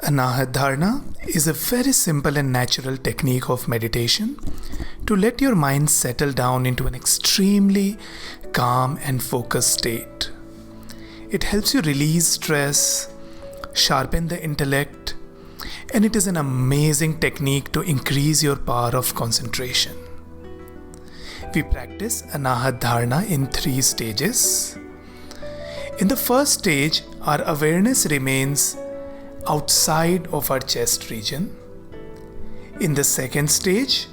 Anahat Dharana is a very simple and natural technique of meditation to let your mind settle down into an extremely calm and focused state. It helps you release stress, sharpen the intellect, and it is an amazing technique to increase your power of concentration. We practice Anahat Dharana in 3 stages. In the first stage, our awareness remains outside of our chest region. In the second stage,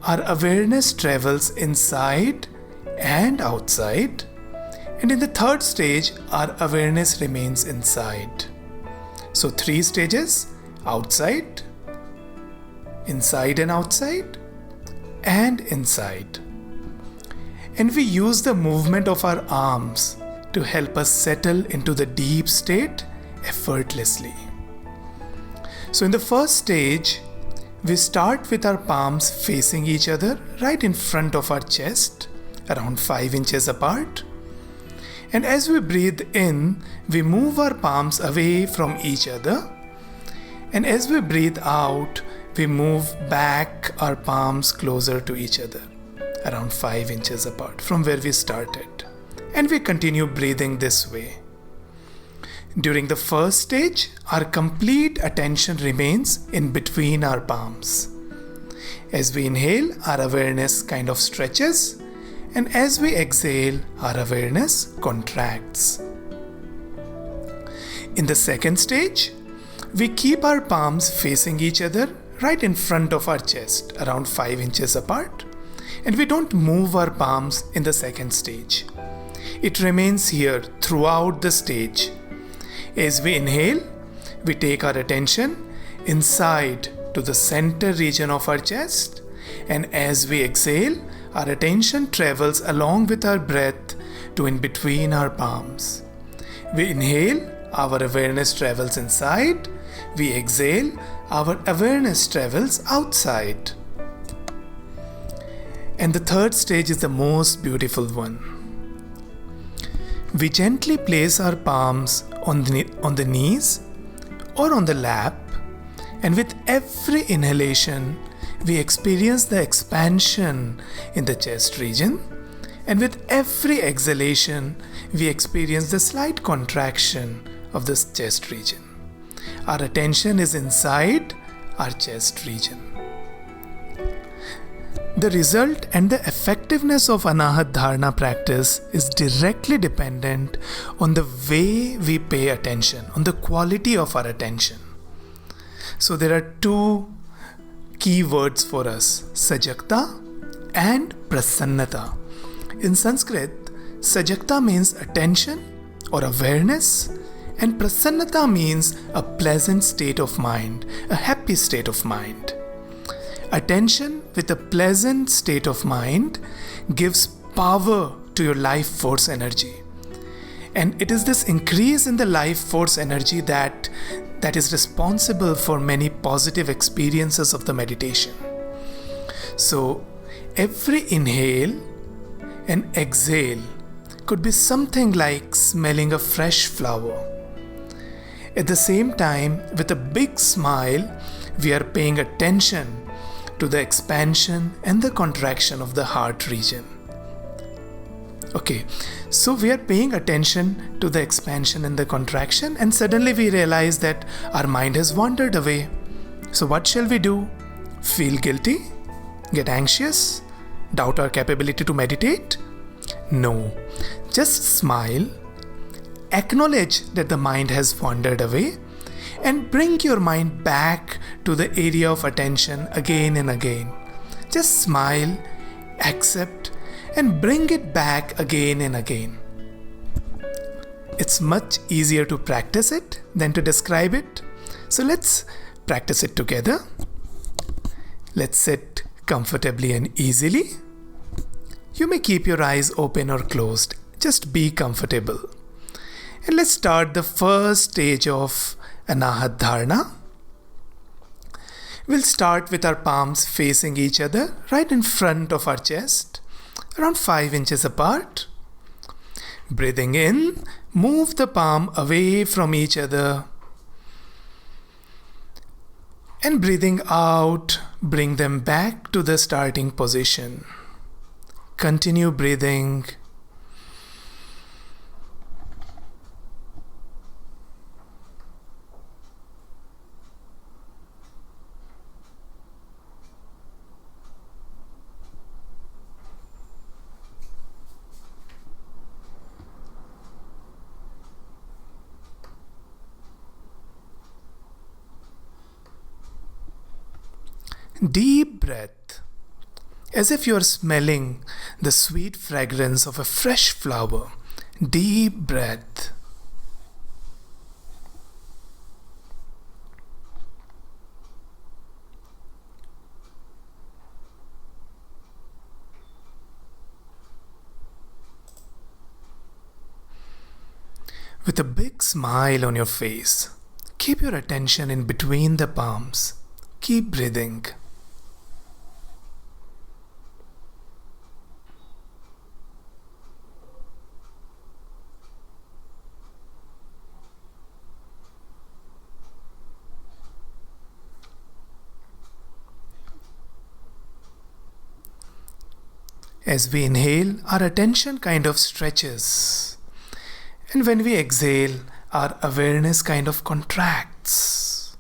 our awareness travels inside and outside. And in the third stage, our awareness remains inside. So 3 stages: outside, inside and outside, and inside. And we use the movement of our arms to help us settle into the deep state effortlessly. So in the first stage, we start with our palms facing each other right in front of our chest, around 5 inches apart. And as we breathe in, we move our palms away from each other. And as we breathe out, we move back our palms closer to each other, around 5 inches apart from where we started. And we continue breathing this way. During the first stage, our complete attention remains in between our palms. As we inhale, our awareness kind of stretches, and as we exhale, our awareness contracts. In the second stage, we keep our palms facing each other right in front of our chest, around 5 inches apart, and we don't move our palms in the second stage. It remains here throughout the stage. As we inhale, we take our attention inside to the center region of our chest, and as we exhale, our attention travels along with our breath to in between our palms. We inhale, our awareness travels inside. We exhale, our awareness travels outside. And the third stage is the most beautiful one. We gently place our palms on the knees or on the lap, and with every inhalation, we experience the expansion in the chest region, and with every exhalation, we experience the slight contraction of this chest region. Our attention is inside our chest region. The result and the effectiveness of Anahat Dharana practice is directly dependent on the way we pay attention, on the quality of our attention. So there are 2 key words for us: sajakta and prasannata. In Sanskrit, sajakta means attention or awareness, and prasannata means a pleasant state of mind, a happy state of mind. Attention with a pleasant state of mind gives power to your life force energy. And it is this increase in the life force energy that is responsible for many positive experiences of the meditation. So every inhale and exhale could be something like smelling a fresh flower. At the same time, with a big smile, we are paying attention to the expansion and the contraction of the heart region. Okay, so we are paying attention to the expansion and the contraction, and suddenly we realize that our mind has wandered away. So what shall we do? Feel guilty? Get anxious? Doubt our capability to meditate? No. Just smile, acknowledge that the mind has wandered away, and bring your mind back to the area of attention again and again. Just smile, accept, and bring it back again and again. It's much easier to practice it than to describe it. So let's practice it together. Let's sit comfortably and easily. You may keep your eyes open or closed. Just be comfortable. And let's start the first stage of Anahat Dharana. We'll start with our palms facing each other right in front of our chest, around 5 inches apart. Breathing in, move the palm away from each other. And breathing out, bring them back to the starting position. Continue breathing. Deep breath, as if you are smelling the sweet fragrance of a fresh flower. Deep breath. With a big smile on your face, keep your attention in between the palms. Keep breathing. As we inhale, our attention kind of stretches. And when we exhale, our awareness kind of contracts.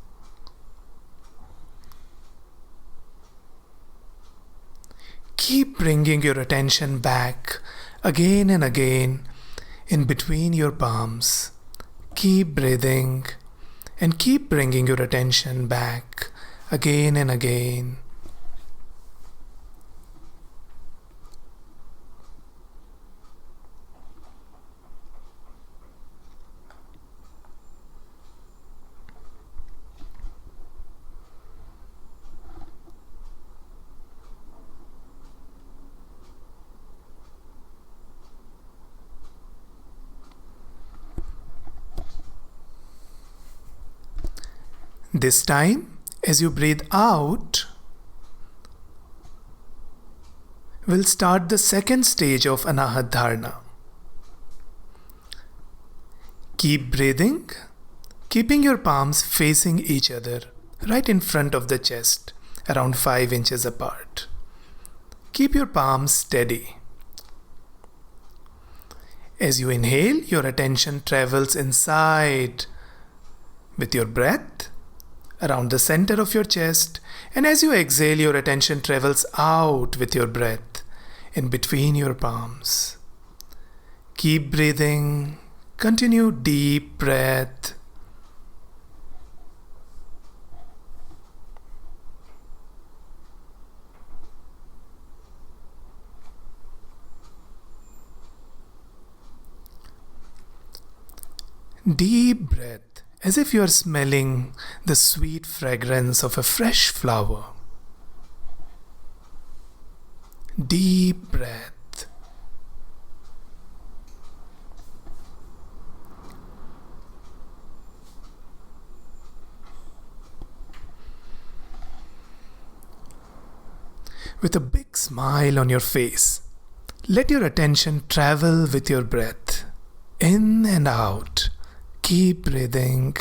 Keep bringing your attention back again and again in between your palms. Keep breathing and keep bringing your attention back again and again. This time, as you breathe out, we'll start the second stage of Anahat Dharana. Keep breathing, keeping your palms facing each other, right in front of the chest, around 5 inches apart. Keep your palms steady. As you inhale, your attention travels inside with your breath, around the center of your chest, and as you exhale, your attention travels out with your breath in between your palms. Keep breathing. Continue deep breath. Deep breath, as if you are smelling the sweet fragrance of a fresh flower. Deep breath. With a big smile on your face, let your attention travel with your breath, in and out. Keep breathing.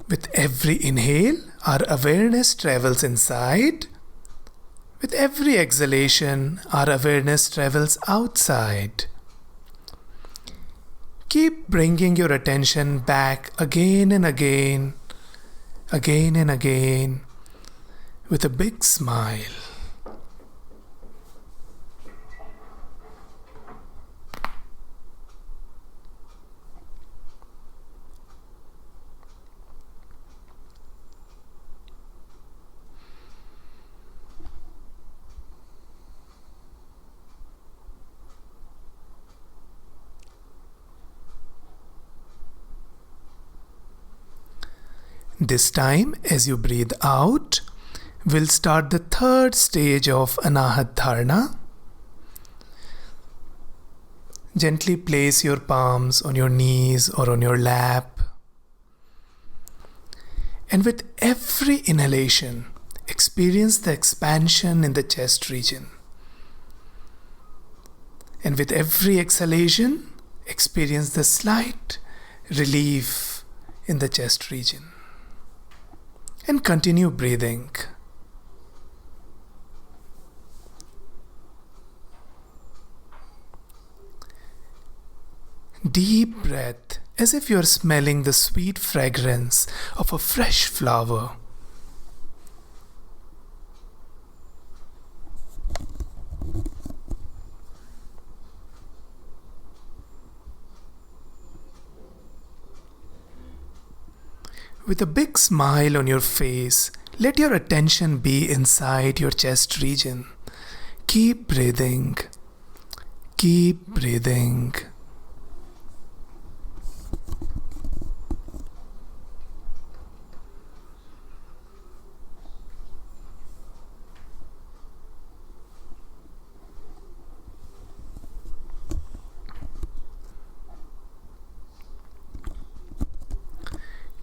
With every inhale, our awareness travels inside. With every exhalation, our awareness travels outside. Keep bringing your attention back again and again, with a big smile. This time, as you breathe out, we'll start the third stage of Anahat Dharana. Gently place your palms on your knees or on your lap. And with every inhalation, experience the expansion in the chest region. And with every exhalation, experience the slight relief in the chest region. And continue breathing. Deep breath, as if you're smelling the sweet fragrance of a fresh flower. With a big smile on your face, let your attention be inside your chest region. Keep breathing. Keep breathing.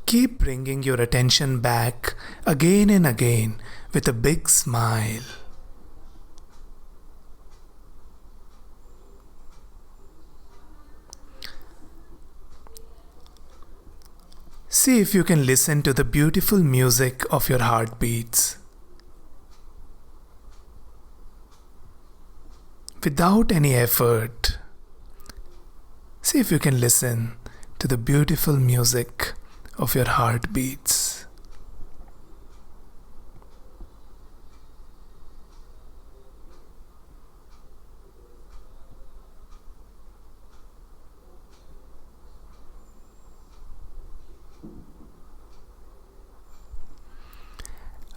Keep bringing your attention back again and again with a big smile. See if you can listen to the beautiful music of your heartbeats. Without any effort, see if you can listen to the beautiful music of your heartbeats.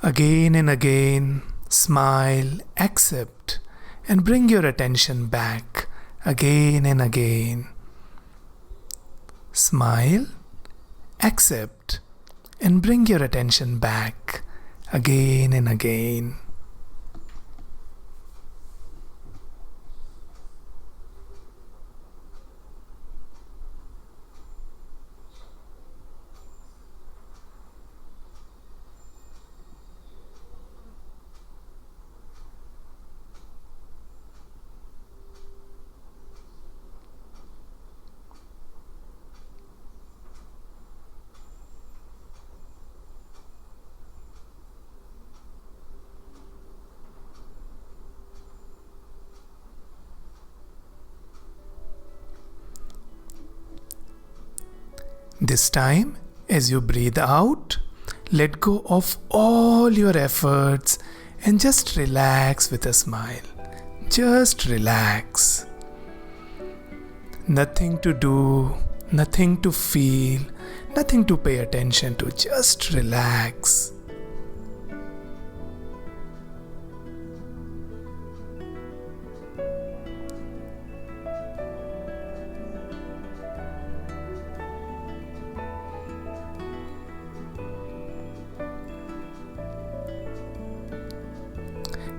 Again and again, smile, accept, and bring your attention back again and again. Smile, accept, and bring your attention back again and again. This time, as you breathe out, let go of all your efforts and just relax with a smile. Just relax. Nothing to do, nothing to feel, nothing to pay attention to. Just relax.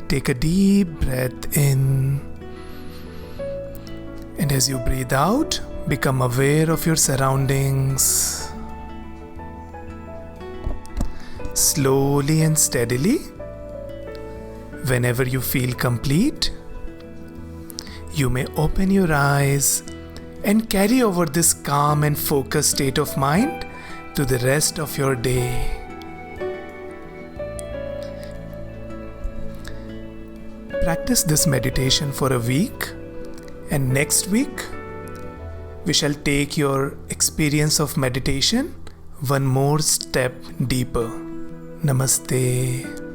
Take a deep breath in, and as you breathe out, become aware of your surroundings. Slowly and steadily, whenever you feel complete, you may open your eyes and carry over this calm and focused state of mind to the rest of your day. Practice this meditation for a week, and next week we shall take your experience of meditation one more step deeper. Namaste.